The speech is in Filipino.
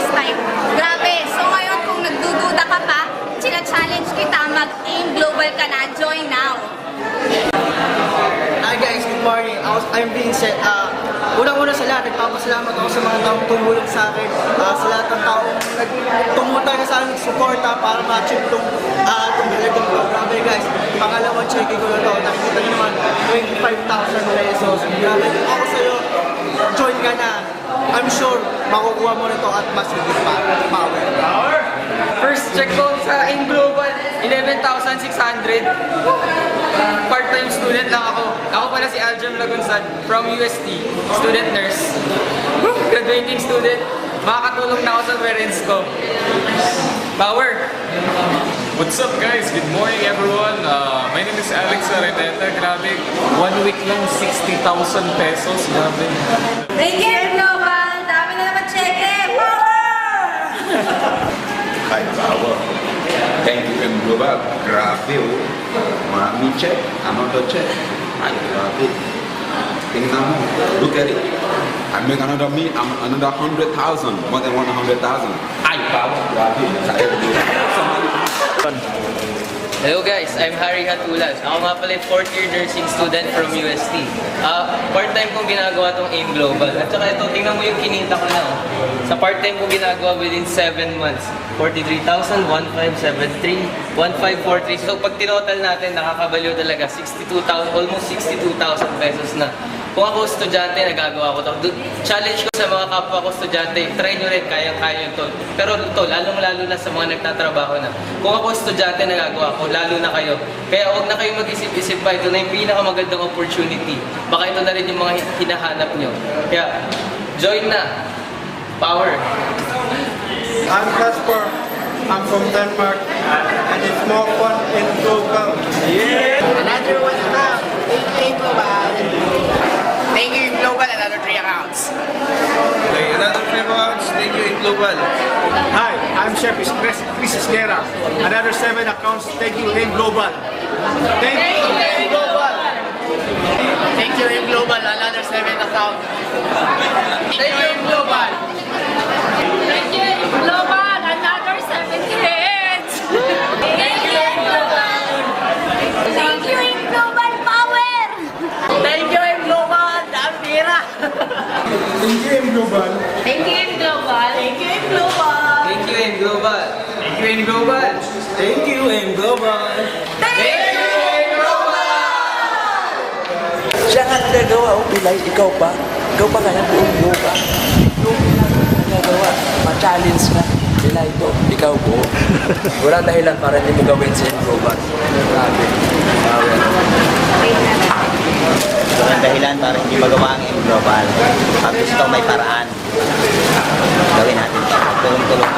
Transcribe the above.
first time. Grabe. So ngayon kung nagdududa ka pa, challenge kita, mag-aim global ka na. Join now. Hi guys, good morning. I'm Vincent. Unang-una sa lahat, nagpapasalamat ako sa mga taong tumulong sa akin, sa lahat ng taong tumutay sa akin, suporta para ma-achieve itong halagang ko. Grabe guys, pangalawang check ko na ito. Nakikita nyo naman, 25,000 pesos. Grabe, ako sa'yo, join ka na. I'm sure makukuha mo nito at mas higit pa. Power. First check ko sa AIM Global, 11,600. Part-time student lang ako. Ako pala si Aljam Lagunsad from UST, student nurse. Graduating student. Makakatulong na ako sa parents ko. Power! What's up guys? Good morning everyone. My name is Alex Areteta. Grabe, 1 week lang 60,000 pesos. Grabe. Thank you, Global. Dami na naman check Power! Ay, power. Thank you, M Global. Grabe, oh. Maraming check. Another check. Ay, grabe. Tingnan mo. Look at it. I make another 100,000. More than 100,000. Ay, power. Grabe. Hello guys, I'm Harry Hatulas. Ako nga pala 4th year nursing student from UST. Part-time kong ginagawa tong AIM Global. At saka ito, tingnan mo yung kinita ko na. Oh. Sa part-time kong ginagawa within 7 months. 43,000, 1,573, 1,543. So pag tinotal natin, nakakabaliw talaga. 62,000, almost 62,000 pesos na. Kung ako estudyante, nagagawa ko ito. Challenge ko sa mga kapwa ko estudyante, try nyo rin, kayang-kaya ito. Pero ito, lalong-lalo na sa mga nagtatrabaho na. Kung ako estudyante, nagagawa ko, lalo na kayo. Kaya huwag na kayong mag-isip-isip pa, ito na yung pinakamagandang opportunity. Baka ito na rin yung mga hinahanap nyo. Kaya, join na. Power! I'm Casper. I'm from Denmark, and it's more fun in global. Yeah! Another one na. Thank you, Global. Thank you, Global, another 3 accounts. Okay, another 3 accounts. Thank you, Global. Hi, I'm Chef Chris Esguera. Another 7 accounts. Thank you, AIM Global. Thank you, AIM Global. Thank you, AIM Global, another 7 accounts. Thank you, AIM Global. Thank you, Global. Another 7 hits. Thank you, Global. Thank you, Global. Power! Thank you, AIM Global, Dampira. Thank you, M Global. Thank you, Global. Thank you, Global. Thank you, AIM Global. Thank you, AIM Global. Thank you, M Global. Thank you, AIM Global. Siya nga nagagawa, Pilay, ikaw pa. Ikaw pa kaya buong global. Yung nagagawa, ma-challenge ka. Pilay ko, ikaw po. Wala dahilan para hindi mo gawin sa global. Grabe. Walang dahilan para hindi magawa ang global. Pag gusto may paraan, gawin natin ito. Tulong-tulong